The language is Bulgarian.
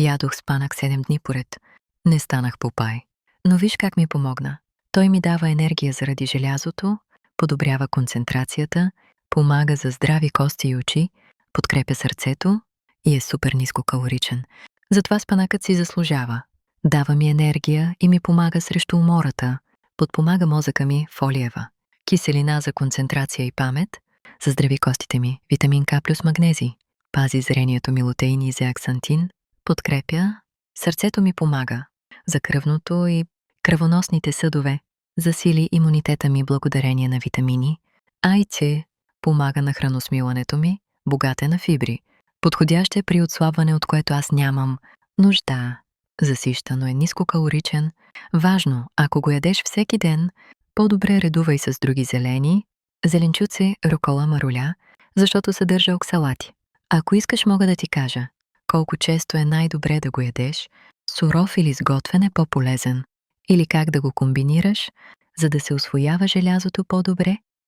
Ядох спанък 7 дни поред. Не станах Попай. Но виж как ми помогна. Той ми дава енергия заради желязото, подобрява концентрацията, помага за здрави кости и очи, подкрепя сърцето и е супер нискокалоричен. Затова спанъкът си заслужава. Дава ми енергия и ми помага срещу умората. Подпомага мозъка ми фолиева. Киселина за концентрация и памет, заздрави костите ми, витамин К плюс магнезий. Пази зрението ми лутеин и зеаксантин, подкрепя, сърцето ми помага за кръвното и кръвоносните съдове, засили имунитета ми благодарение на витамини, А и С, помага на храносмилането ми, богат е на фибри. Подходящ е при отслабване, от което аз нямам нужда. Засищано е, нискокалоричен. Важно, ако го ядеш всеки ден, по-добре редувай с други зелени, зеленчуци, рукола, маруля, защото съдържа оксалати. Ако искаш, мога да ти кажа колко често е най-добре да го ядеш, суров или сготвен е по-полезен, или как да го комбинираш, за да се усвоява желязото по-добре.